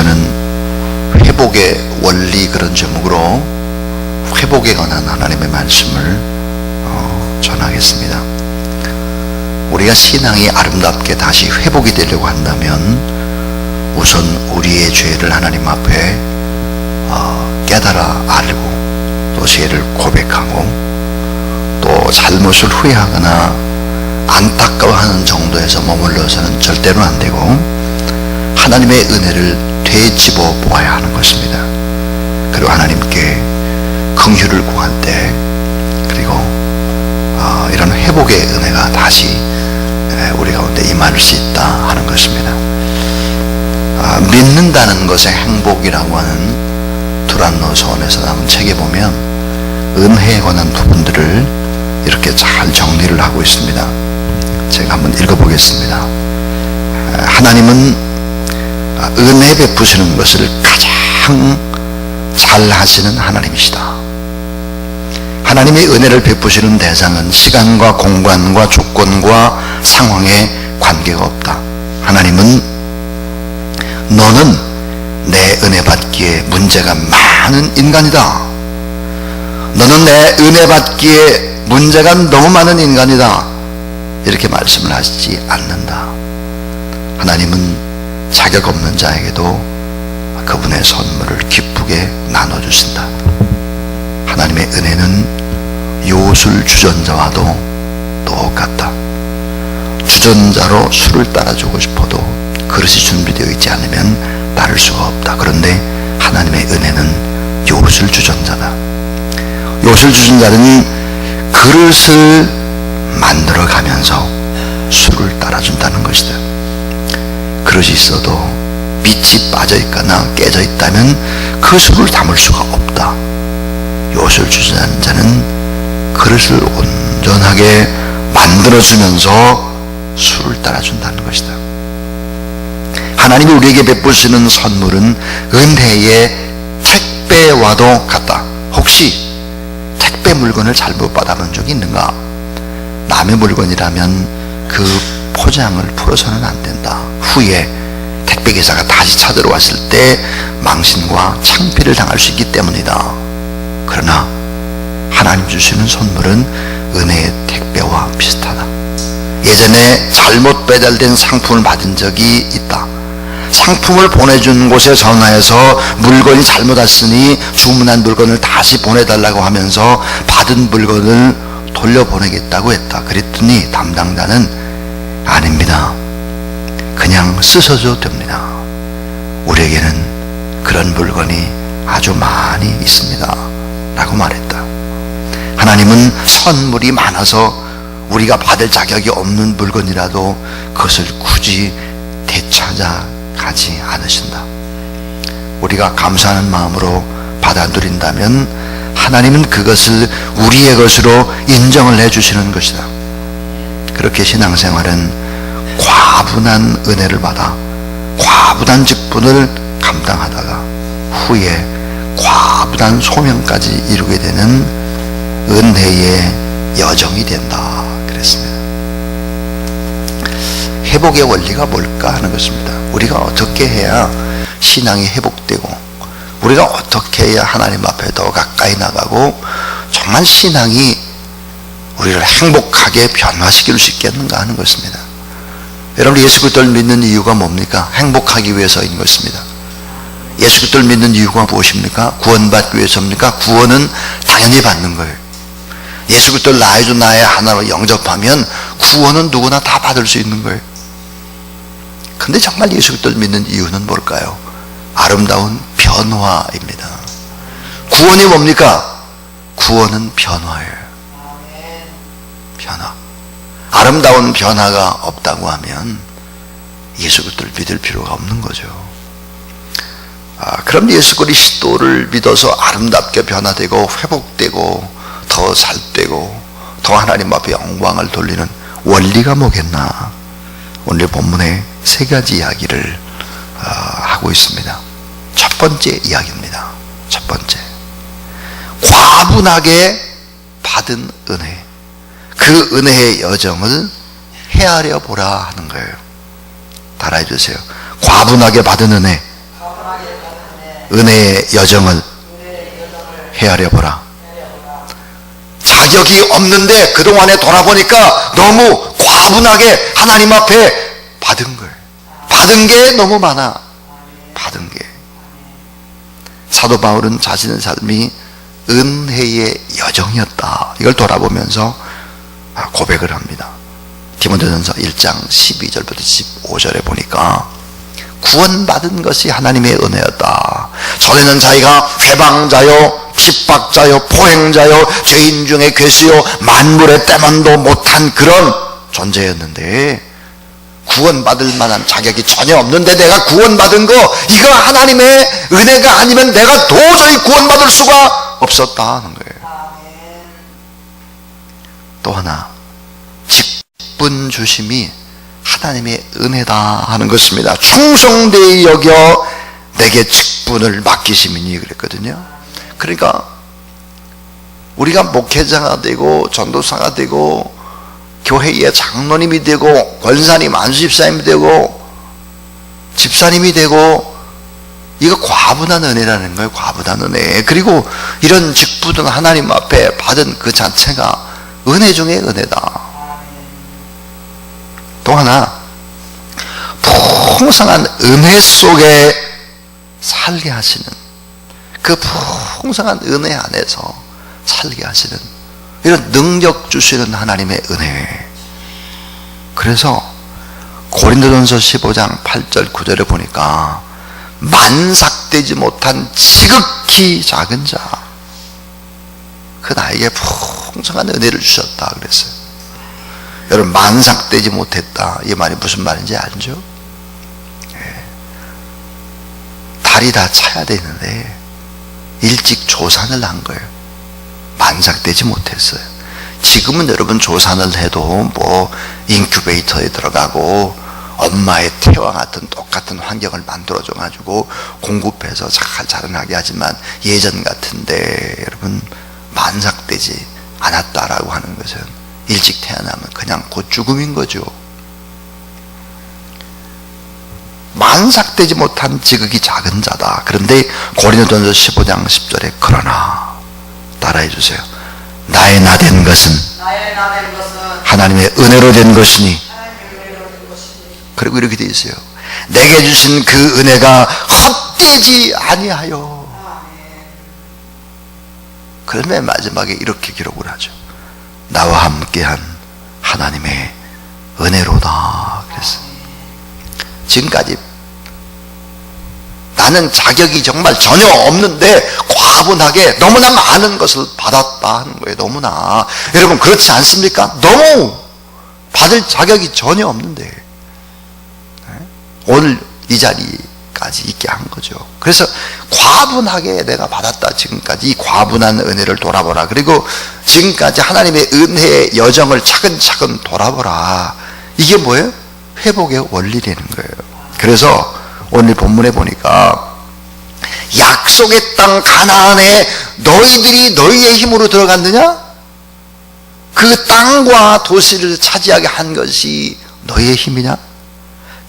저는 회복의 원리 그런 제목으로 회복에 관한 하나님의 말씀을 전하겠습니다. 우리가 신앙이 아름답게 다시 회복이 되려고 한다면 우선 우리의 죄를 하나님 앞에 깨달아 알고 또 죄를 고백하고 또 잘못을 후회하거나 안타까워하는 정도에서 머물러서는 절대로 안 되고 하나님의 은혜를 되짚어 보아야 하는 것입니다. 그리고 하나님께 긍휼을 구할 때 그리고 이런 회복의 은혜가 다시 우리 가운데 임할 수 있다 하는 것입니다. 믿는다는 것의 행복이라고 하는 두란노 서원에서 나온 책에 보면 은혜에 관한 부분들을 이렇게 잘 정리를 하고 있습니다. 제가 한번 읽어보겠습니다. 하나님은 은혜 베푸시는 것을 가장 잘 하시는 하나님이시다. 하나님의 은혜를 베푸시는 대상은 시간과 공간과 조건과 상황에 관계가 없다. 하나님은 너는 내 은혜 받기에 문제가 많은 인간이다. 너는 내 은혜 받기에 문제가 너무 많은 인간이다. 이렇게 말씀을 하시지 않는다. 하나님은 자격 없는 자에게도 그분의 선물을 기쁘게 나눠주신다. 하나님의 은혜는 요술 주전자와도 똑같다. 주전자로 술을 따라주고 싶어도 그릇이 준비되어 있지 않으면 따를 수가 없다. 그런데 하나님의 은혜는 요술 주전자다. 요술 주전자는 그릇을 만들어 가면서 술을 따라준다는 것이다. 그릇이 있어도 밑이 빠져 있거나 깨져 있다면 그 술을 담을 수가 없다. 요술 주전자는 그릇을 온전하게 만들어주면서 술을 따라준다는 것이다. 하나님이 우리에게 베푸시는 선물은 은혜의 택배와도 같다. 혹시 택배 물건을 잘못 받아본 적이 있는가? 남의 물건이라면 그 포장을 풀어서는 안 된다. 후에 택배기사가 다시 찾으러 왔을 때 망신과 창피를 당할 수 있기 때문이다. 그러나 하나님 주시는 선물은 은혜의 택배와 비슷하다. 예전에 잘못 배달된 상품을 받은 적이 있다. 상품을 보내준 곳에 전화해서 물건이 잘못 왔으니 주문한 물건을 다시 보내달라고 하면서 받은 물건을 돌려보내겠다고 했다. 그랬더니 담당자는 아닙니다. 그냥 쓰셔도 됩니다. 우리에게는 그런 물건이 아주 많이 있습니다. 라고 말했다. 하나님은 선물이 많아서 우리가 받을 자격이 없는 물건이라도 그것을 굳이 되찾아 가지 않으신다. 우리가 감사하는 마음으로 받아들인다면 하나님은 그것을 우리의 것으로 인정을 해주시는 것이다. 그렇게 신앙생활은 과분한 은혜를 받아 과분한 직분을 감당하다가 후에 과분한 소명까지 이루게 되는 은혜의 여정이 된다 그랬습니다. 회복의 원리가 뭘까 하는 것입니다. 우리가 어떻게 해야 신앙이 회복되고 우리가 어떻게 해야 하나님 앞에 더 가까이 나가고 정말 신앙이 우리를 행복하게 변화시킬 수 있겠는가 하는 것입니다. 여러분, 예수 그리스도를 믿는 이유가 뭡니까? 행복하기 위해서인 것입니다. 예수 그리스도를 믿는 이유가 무엇입니까? 구원받기 위해서입니까? 구원은 당연히 받는 거예요. 예수 그리스도를 나의 주 나의 하나로 영접하면 구원은 누구나 다 받을 수 있는 거예요. 근데 정말 예수 그리스도를 믿는 이유는 뭘까요? 아름다운 변화입니다. 구원이 뭡니까? 구원은 변화예요. 변화. 아름다운 변화가 없다고 하면 예수 그리스도를 믿을 필요가 없는 거죠. 그럼 예수 그리스도를 믿어서 아름답게 변화되고 회복되고 더 잘되고 더 하나님 앞에 영광을 돌리는 원리가 뭐겠나? 오늘 본문에 세 가지 이야기를 하고 있습니다. 첫 번째 이야기입니다. 첫 번째, 과분하게 받은 은혜, 그 은혜의 여정을 헤아려 보라 하는 거예요. 따라해 주세요. 과분하게 받은 은혜, 은혜의 여정을 헤아려 보라. 자격이 없는데 그동안에 돌아보니까 너무 과분하게 하나님 앞에 받은 거예요. 받은 게 너무 많아. 받은 게. 사도 바울은 자신의 삶이 은혜의 여정이었다, 이걸 돌아보면서 고백을 합니다. 디모데전서 1장 12절부터 15절에 보니까 구원받은 것이 하나님의 은혜였다. 전에는 자기가 해방자요, 핍박자요, 포행자요, 죄인 중에 괴수요, 만물의 때만도 못한 그런 존재였는데, 구원받을 만한 자격이 전혀 없는데 내가 구원받은 거, 이거 하나님의 은혜가 아니면 내가 도저히 구원받을 수가 없었다 하는 거예요. 또 하나, 직분 주심이 하나님의 은혜다 하는 것입니다. 충성되이 여겨 내게 직분을 맡기심이니 그랬거든요. 그러니까 우리가 목회자가 되고 전도사가 되고 교회의 장로님이 되고 권사님, 안수집사님이 되고 집사님이 되고, 이거 과분한 은혜라는 거예요. 과분한 은혜. 그리고 이런 직분은 하나님 앞에 받은 그 자체가 은혜 중에 은혜다. 또 하나, 풍성한 은혜 속에 살게 하시는, 그 풍성한 은혜 안에서 살게 하시는 이런 능력 주시는 하나님의 은혜. 그래서 고린도전서 15장 8절 9절에 보니까 만삭되지 못한 지극히 작은 자, 그 나에게 풍성한 은혜를 주셨다 그랬어요. 여러분, 만삭되지 못했다, 이 말이 무슨 말인지 알죠? 달이 다 차야 되는데 일찍 조산을 한 거예요. 만삭되지 못했어요. 지금은 여러분 조산을 해도 뭐 인큐베이터에 들어가고 엄마의 태와 같은 똑같은 환경을 만들어줘 가지고 공급해서 잘 자라나게 하지만, 예전 같은데 여러분 만삭되지 않았다라고 하는 것은 일찍 태어나면 그냥 곧 죽음인 거죠. 만삭되지 못한 지극히 작은 자다. 그런데 고린도전서 15장 10절에 그러나, 따라해 주세요. 나의 나된 것은 하나님의 은혜로 된 것이니. 그리고 이렇게 되어 있어요. 내게 주신 그 은혜가 헛되지 아니하여. 그래서 맨 마지막에 이렇게 기록을 하죠. 나와 함께한 하나님의 은혜로다 그랬어요. 지금까지 나는 자격이 정말 전혀 없는데 과분하게 너무나 많은 것을 받았다 하는 거예요. 너무나. 여러분, 그렇지 않습니까? 너무 받을 자격이 전혀 없는데 오늘 이 자리까지 있게 한 거죠. 그래서 과분하게 내가 받았다. 지금까지 이 과분한 은혜를 돌아보라. 그리고 지금까지 하나님의 은혜의 여정을 차근차근 돌아보라. 이게 뭐예요? 회복의 원리라는 거예요. 그래서 오늘 본문에 보니까 약속의 땅 가나안에 너희들이 너희의 힘으로 들어갔느냐? 그 땅과 도시를 차지하게 한 것이 너희의 힘이냐?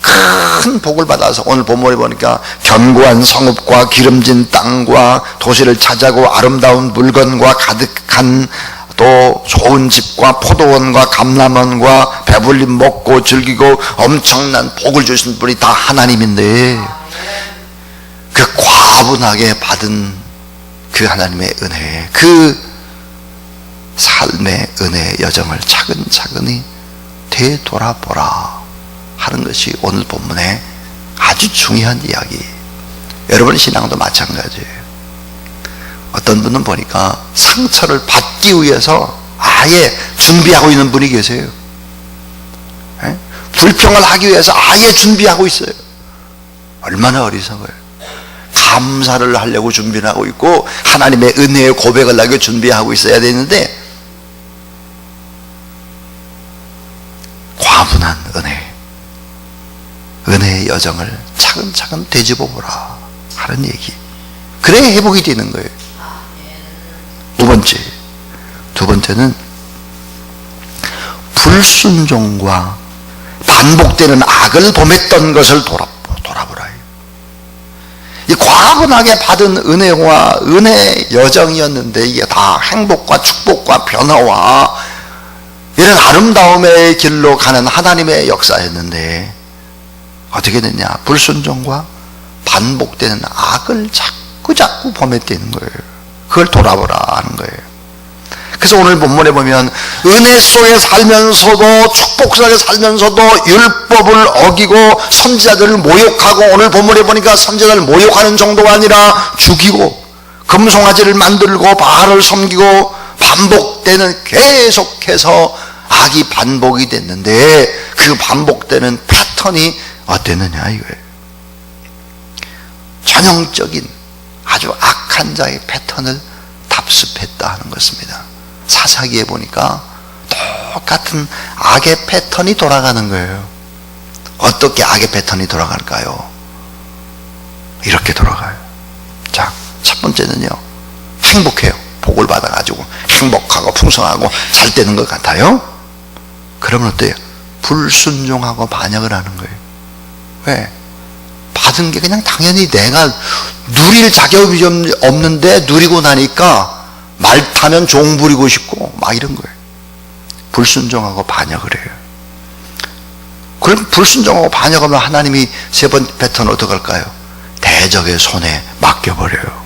큰 복을 받아서 오늘 본문에 보니까 견고한 성읍과 기름진 땅과 도시를 차지하고 아름다운 물건과 가득한 또 좋은 집과 포도원과 감람원과 배불리 먹고 즐기고 엄청난 복을 주신 분이 다 하나님인데, 그 과분하게 받은 그 하나님의 은혜, 그 삶의 은혜의 여정을 차근차근히 되돌아보라 하는 것이 오늘 본문의 아주 중요한 이야기. 여러분의 신앙도 마찬가지예요. 어떤 분은 보니까 상처를 받기 위해서 아예 준비하고 있는 분이 계세요. 불평을 하기 위해서 아예 준비하고 있어요. 얼마나 어리석어요. 감사를 하려고 준비를 하고 있고 하나님의 은혜의 고백을 하기 준비하고 있어야 되는데, 과분한 은혜의 여정을 차근차근 되짚어 보라 하는 얘기. 그래야 회복이 되는 거예요. 두 번째는 불순종과 반복되는 악을 범했던 것을 돌아보라. 이 과분하게 받은 은혜와 은혜 여정이었는데 이게 다 행복과 축복과 변화와 이런 아름다움의 길로 가는 하나님의 역사였는데 어떻게 됐냐? 불순종과 반복되는 악을 자꾸 범했다는 거예요. 그걸 돌아보라 하는 거예요. 그래서 오늘 본문에 보면 은혜 속에 살면서도 축복 속에 살면서도 율법을 어기고 선지자들을 모욕하고, 오늘 본문에 보니까 선지자들을 모욕하는 정도가 아니라 죽이고 금송아지를 만들고 바알을 섬기고 반복되는, 계속해서 악이 반복이 됐는데 그 반복되는 패턴이 어땠느냐 이거예요. 전형적인 아주 악한 자의 패턴을 답습했다 하는 것입니다. 사사기에 보니까 똑같은 악의 패턴이 돌아가는 거예요. 어떻게 악의 패턴이 돌아갈까요? 이렇게 돌아가요. 자, 첫 번째는요, 행복해요. 복을 받아가지고 행복하고 풍성하고 잘 되는 것 같아요. 그러면 어때요? 불순종하고 반역을 하는 거예요. 왜? 받은 게 그냥 당연히 내가 누릴 자격이 좀 없는데 누리고 나니까 말 타면 종 부리고 싶고 막 이런 거예요. 불순종하고 반역을 해요. 그럼 불순종하고 반역하면 하나님이 세 번째 패턴 어떡할까요? 대적의 손에 맡겨버려요.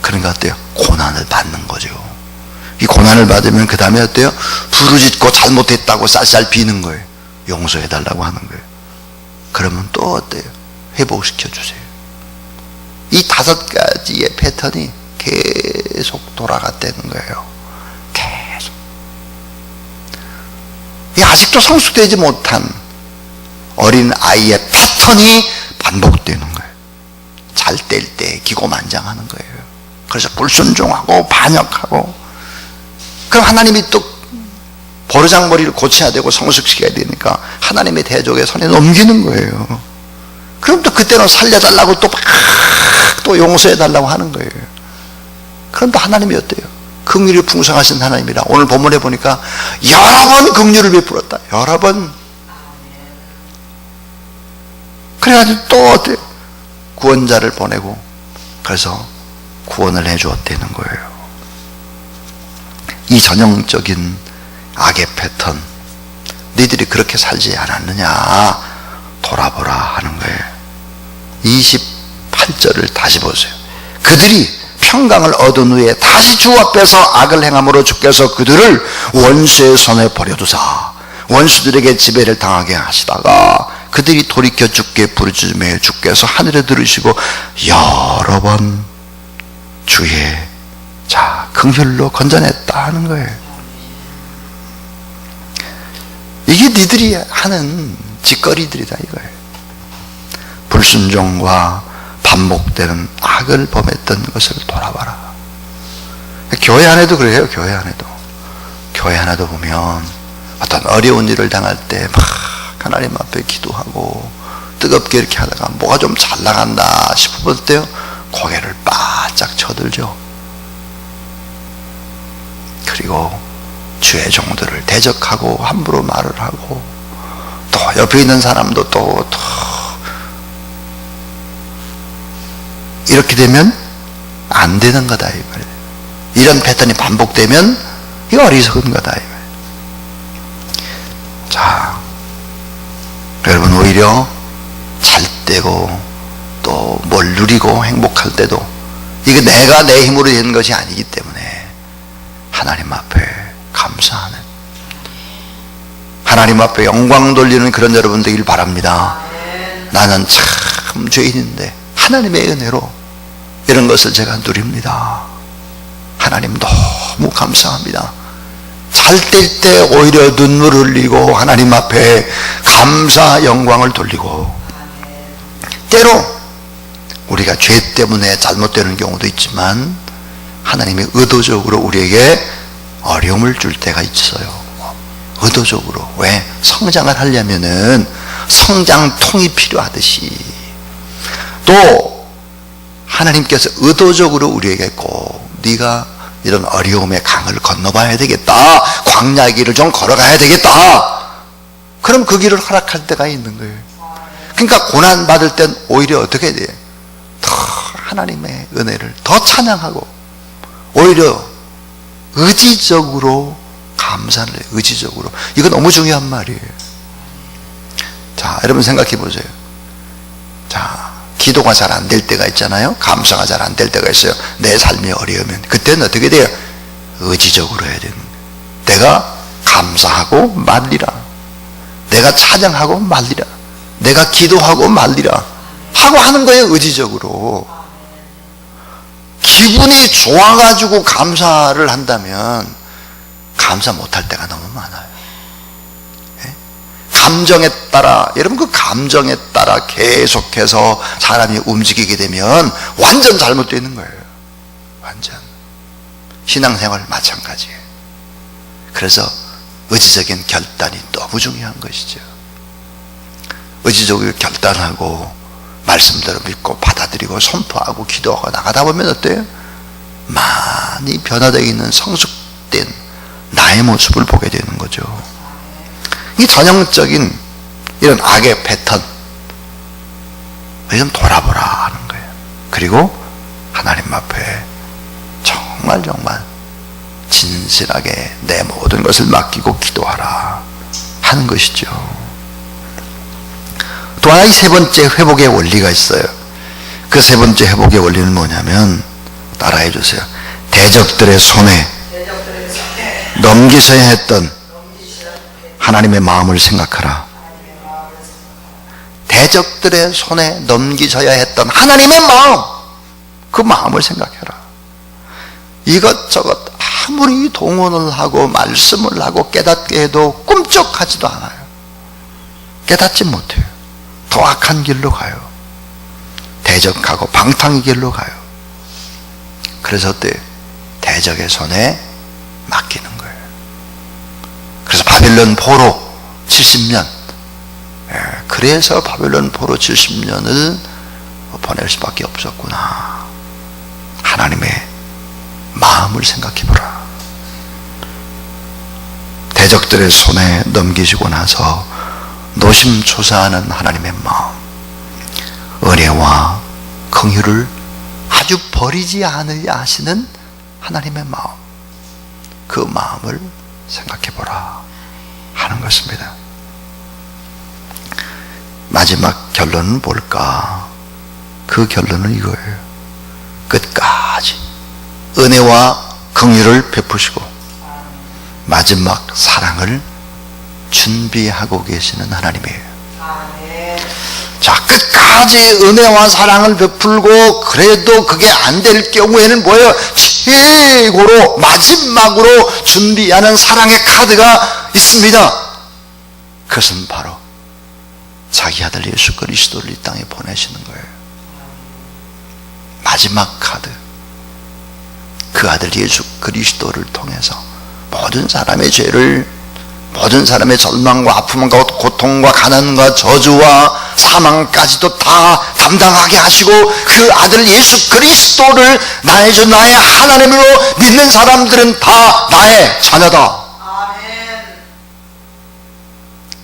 그러니까 어때요? 고난을 받는 거죠. 이 고난을 받으면 그 다음에 어때요? 부르짖고 잘못했다고 쌀쌀 비는 거예요. 용서해달라고 하는 거예요. 그러면 또 어때요? 회복시켜주세요. 이 5가지의 패턴이 계속 돌아갔다는 거예요. 계속. 이 아직도 성숙되지 못한 어린 아이의 패턴이 반복되는 거예요. 잘 뗄 때 기고만장하는 거예요. 그래서 불순종하고 반역하고, 그럼 하나님이 또 버르장머리를 고쳐야 되고 성숙시켜야 되니까 하나님의 대적의 손에 넘기는 거예요. 그럼 또 그때는 살려달라고 또 용서해달라고 하는 거예요. 그럼 또 하나님이 어때요? 긍휼이 풍성하신 하나님이라 오늘 본문에 보니까 여러 번 긍휼을 베풀었다. 여러 번. 그래가지고 또 어때요? 구원자를 보내고 그래서 구원을 해주었다는 거예요. 이 전형적인 악의 패턴, 너희들이 그렇게 살지 않았느냐 돌아보라 하는 거예요. 28절을 다시 보세요. 그들이 평강을 얻은 후에 다시 주 앞에서 악을 행함으로 주께서 그들을 원수의 손에 버려두사 원수들에게 지배를 당하게 하시다가 그들이 돌이켜 주께 부르짖음에 주께서 하늘에 들으시고 여러 번 주의 긍휼로 건져냈다 하는 거예요. 이게 니들이 하는 짓거리들이다 이거예요. 불순종과 반복되는 악을 범했던 것을 돌아봐라. 교회 안에도 그래요. 교회 안에도 보면 어떤 어려운 일을 당할 때 막 하나님 앞에 기도하고 뜨겁게 이렇게 하다가 뭐가 좀 잘 나간다 싶을 때요, 고개를 바짝 쳐들죠. 그리고 주의 종들을 대적하고 함부로 말을 하고 또 옆에 있는 사람도 또 이렇게 되면 안 되는 거다 이 말이에요. 이런 패턴이 반복되면 이거 어리석은 거다 이 말이에요. 자, 여러분 오히려 잘 때고 또 뭘 누리고 행복할 때도 이게 내가 내 힘으로 되는 것이 아니기 때문에 하나님 앞에 감사하는, 하나님 앞에 영광 돌리는 그런 여러분 되길 바랍니다. 나는 참 죄인인데 하나님의 은혜로 이런 것을 제가 누립니다. 하나님 너무 감사합니다. 잘 뗄 때 오히려 눈물을 흘리고 하나님 앞에 감사 영광을 돌리고, 때로 우리가 죄 때문에 잘못되는 경우도 있지만 하나님이 의도적으로 우리에게 어려움을 줄 때가 있어요. 의도적으로. 왜? 성장을 하려면은 성장통이 필요하듯이 또 하나님께서 의도적으로 우리에게 꼭 네가 이런 어려움의 강을 건너봐야 되겠다, 광야의 길을 좀 걸어가야 되겠다, 그럼 그 길을 허락할 때가 있는 거예요. 그러니까 고난받을 땐 오히려 어떻게 돼요? 더 하나님의 은혜를 더 찬양하고 오히려 의지적으로 감사를 해요. 의지적으로. 이거 너무 중요한 말이에요. 자, 여러분 생각해 보세요. 자, 기도가 잘 안 될 때가 있잖아요. 감사가 잘 안 될 때가 있어요. 내 삶이 어려우면 그때는 어떻게 돼요? 의지적으로 해야 되는 거예요. 내가 감사하고 말리라. 내가 찬양하고 말리라. 내가 기도하고 말리라 하고 하는 거예요. 의지적으로. 기분이 좋아가지고 감사를 한다면 감사 못할 때가 너무 많아요. 예? 감정에 따라, 여러분 그 감정에 따라 계속해서 사람이 움직이게 되면 완전 잘못되는 거예요. 완전. 신앙생활 마찬가지예요. 그래서 의지적인 결단이 너무 중요한 것이죠. 의지적으로 결단하고 말씀대로 믿고 받아들이고 선포하고 기도하고 나가다 보면 어때요? 많이 변화되어 있는 성숙된 나의 모습을 보게 되는 거죠. 이 전형적인 이런 악의 패턴, 좀 돌아보라 하는 거예요. 그리고 하나님 앞에 정말 진실하게 내 모든 것을 맡기고 기도하라 하는 것이죠. 또 하나 이 세 번째 회복의 원리가 있어요. 그 세 번째 회복의 원리는 뭐냐면, 따라해 주세요. 대적들의 손에 넘기셔야 했던 하나님의 마음을 생각하라. 대적들의 손에 넘기셔야 했던 하나님의 마음, 그 마음을 생각해라. 이것저것 아무리 동원을 하고 말씀을 하고 깨닫게 해도 꿈쩍하지도 않아요. 깨닫지 못해요. 더 악한 길로 가요. 대적하고 방탕의 길로 가요. 그래서 어때요? 대적의 손에 맡기는 거예요. 그래서 바벨론 포로 70년, 그래서 바벨론 포로 70년을 보낼 수밖에 없었구나. 하나님의 마음을 생각해 보라. 대적들의 손에 넘기시고 나서 노심초사하는 하나님의 마음, 은혜와 긍휼을 아주 버리지 않으려 하시는 하나님의 마음, 그 마음을 생각해 보라 하는 것입니다. 마지막 결론은 뭘까? 그 결론은 이거예요. 끝까지 은혜와 긍휼을 베푸시고 마지막 사랑을 준비하고 계시는 하나님이에요. 자, 끝까지 은혜와 사랑을 베풀고 그래도 그게 안 될 경우에는 뭐예요? 최고로 마지막으로 준비하는 사랑의 카드가 있습니다. 그것은 바로 자기 아들 예수 그리스도를 이 땅에 보내시는 거예요. 마지막 카드. 그 아들 예수 그리스도를 통해서 모든 사람의 죄를, 모든 사람의 절망과 아픔과 고통과 가난과 저주와 사망까지도 다 담당하게 하시고 그 아들 예수 그리스도를 나의 주 나의 하나님으로 믿는 사람들은 다 나의 자녀다.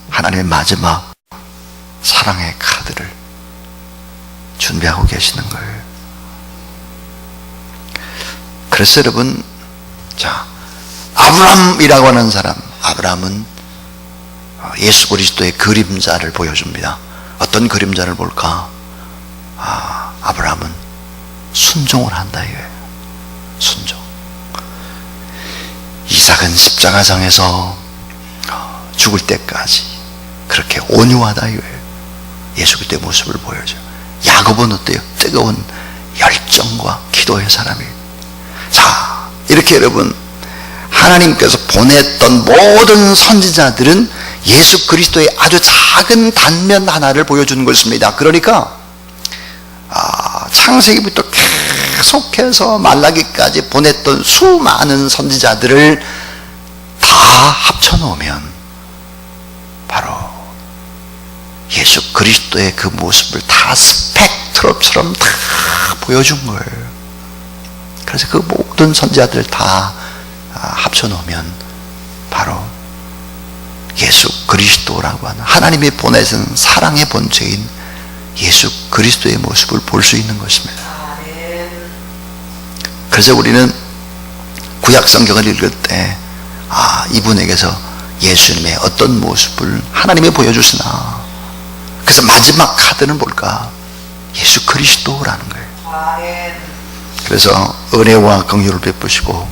하나님의 마지막 사랑의 카드를 준비하고 계시는 거예요. 그래서 여러분, 자, 아브라함이라고 하는 사람, 아브라함은 예수 그리스도의 그림자를 보여줍니다. 어떤 그림자를 볼까? 아브라함은 순종을 한다 이거예요. 순종. 이삭은 십자가상에서 죽을 때까지 그렇게 온유하다 이거예요. 예수 그리스도의 모습을 보여줘요. 야곱은 어때요? 뜨거운 열정과 기도의 사람이에요. 자, 이렇게 여러분, 하나님께서 보냈던 모든 선지자들은 예수 그리스도의 아주 작은 단면 하나를 보여주는 것입니다. 그러니까 창세기부터 계속해서 말라기까지 보냈던 수많은 선지자들을 다 합쳐놓으면 바로 예수 그리스도의 그 모습을 다 스펙트럼처럼 다 보여준 거예요. 그래서 그 모든 선지자들을 다 합쳐놓으면 바로 예수 그리스도라고 하는 하나님이 보내신 사랑의 본체인 예수 그리스도의 모습을 볼 수 있는 것입니다. 그래서 우리는 구약 성경을 읽을 때 이분에게서 예수님의 어떤 모습을 하나님이 보여주시나. 그래서 마지막 카드는 뭘까? 예수 그리스도라는 거예요. 그래서 은혜와 긍휼을 베푸시고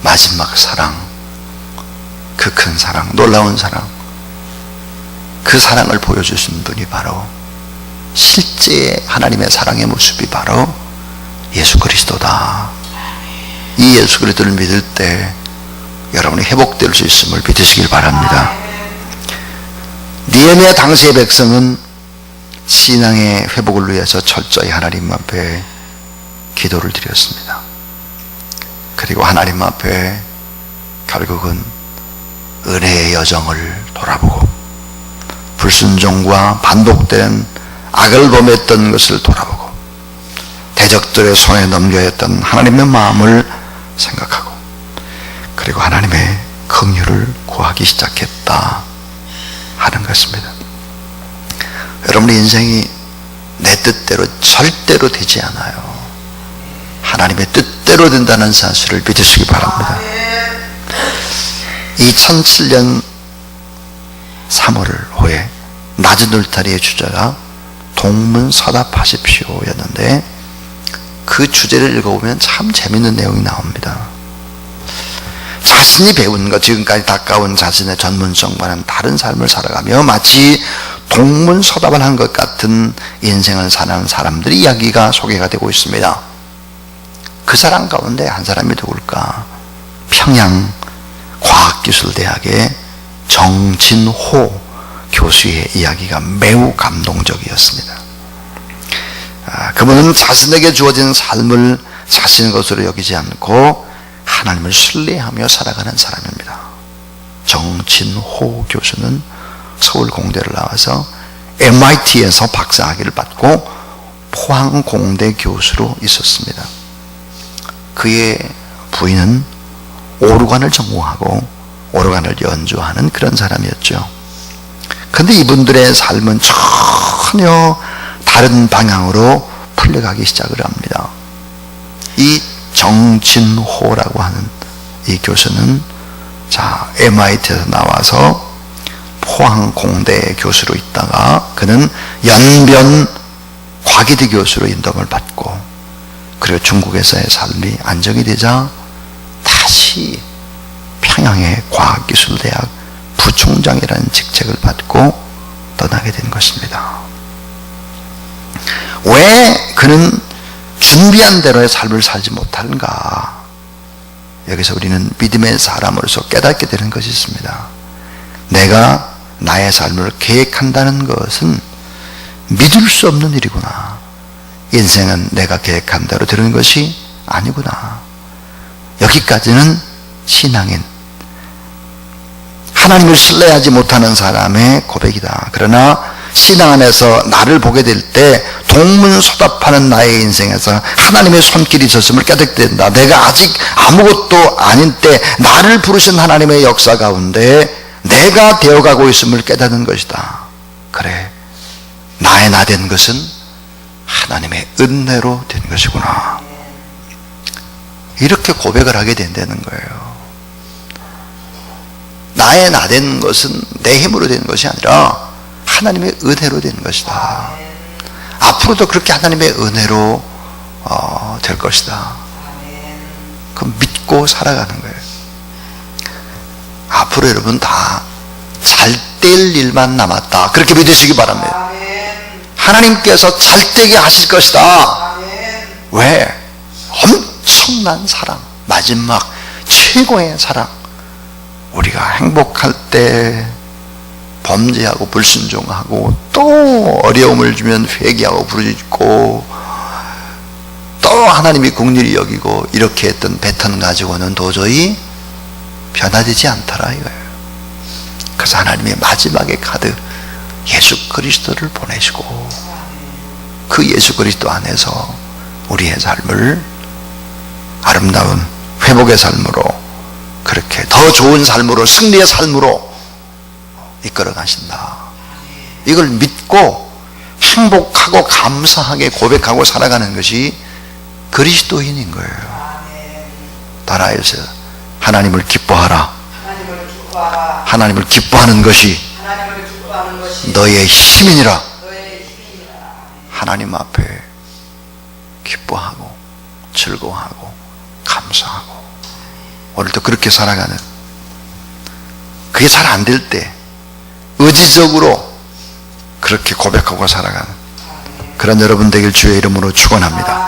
마지막 사랑, 그 큰 사랑, 놀라운 사랑, 그 사랑을 보여주신 분이 바로 실제 하나님의 사랑의 모습이 바로 예수 그리스도다. 이 예수 그리스도를 믿을 때 여러분이 회복될 수 있음을 믿으시길 바랍니다. 느헤미야 당시의 백성은 신앙의 회복을 위해서 철저히 하나님 앞에 기도를 드렸습니다. 그리고 하나님 앞에 결국은 은혜의 여정을 돌아보고 불순종과 반복된 악을 범했던 것을 돌아보고 대적들의 손에 넘겨야 했던 하나님의 마음을 생각하고 그리고 하나님의 긍휼을 구하기 시작했다 하는 것입니다. 여러분의 인생이 내 뜻대로 절대로 되지 않아요. 하나님의 뜻대로 된다는 사실을 믿으시기 바랍니다. 2007년 3월 후에 낮은 울타리의 주제가 동문서답하십시오 였는데 그 주제를 읽어보면 참 재밌는 내용이 나옵니다. 자신이 배운 것, 지금까지 닦아온 자신의 전문성과는 다른 삶을 살아가며 마치 동문서답을 한 것 같은 인생을 사는 사람들의 이야기가 소개가 되고 있습니다. 그 사람 가운데 한 사람이 누굴까? 평양 과학기술대학의 정진호 교수의 이야기가 매우 감동적이었습니다. 그분은 자신에게 주어진 삶을 자신의 것으로 여기지 않고 하나님을 신뢰하며 살아가는 사람입니다. 정진호 교수는 서울공대를 나와서 MIT에서 박사학위를 받고 포항공대 교수로 있었습니다. 그의 부인은 오르간을 전공하고 오르간을 연주하는 그런 사람이었죠. 그런데 이분들의 삶은 전혀 다른 방향으로 풀려가기 시작을 합니다. 이 정진호라고 하는 이 교수는 MIT에서 나와서 포항공대 교수로 있다가 그는 연변 과기대 교수로 인도를 받고 그리고 중국에서의 삶이 안정이 되자 다시 평양의 과학기술대학 부총장이라는 직책을 받고 떠나게 된 것입니다. 왜 그는 준비한 대로의 삶을 살지 못하는가? 여기서 우리는 믿음의 사람으로서 깨닫게 되는 것이 있습니다. 내가 나의 삶을 계획한다는 것은 믿을 수 없는 일이구나. 인생은 내가 계획한 대로 되는 것이 아니구나. 여기까지는 신앙인, 하나님을 신뢰하지 못하는 사람의 고백이다. 그러나 신앙 안에서 나를 보게 될 때 동문서답하는 나의 인생에서 하나님의 손길이 있었음을 깨닫게 된다. 내가 아직 아무것도 아닌 때 나를 부르신 하나님의 역사 가운데 내가 되어가고 있음을 깨닫는 것이다. 그래, 나의 나 된 것은 하나님의 은혜로 된 것이구나. 이렇게 고백을 하게 된다는 거예요. 나의 나 된 것은 내 힘으로 된 것이 아니라 하나님의 은혜로 된 것이다. 앞으로도 그렇게 하나님의 은혜로 될 것이다. 그 믿고 살아가는 거예요. 앞으로 여러분 다 잘 될 일만 남았다. 그렇게 믿으시기 바랍니다. 하나님께서 잘 되게 하실 것이다. 왜? 엄청난 사랑, 마지막 최고의 사랑. 우리가 행복할 때 범죄하고 불순종하고 또 어려움을 주면 회개하고 부르짖고 또 하나님이 긍휼히 여기고 이렇게 했던 패턴 가지고는 도저히 변화되지 않더라 이거예요. 그래서 하나님의 마지막의 카드 예수 그리스도를 보내시고 그 예수 그리스도 안에서 우리의 삶을 아름다운 회복의 삶으로 그렇게 더 좋은 삶으로 승리의 삶으로 이끌어 가신다. 이걸 믿고 행복하고 감사하게 고백하고 살아가는 것이 그리스도인인 거예요. 따라해서 하나님을 기뻐하라. 하나님을 기뻐하라. 하나님을 기뻐하는 것이 하나님을 기뻐하는 것이 너의 힘이니라. 너의 힘이니라. 하나님 앞에 기뻐하고 즐거워하고 감사하고 오늘도 그렇게 살아가는, 그게 잘 안 될 때 의지적으로 그렇게 고백하고 살아가는 그런 여러분 되길 주의 이름으로 축원합니다.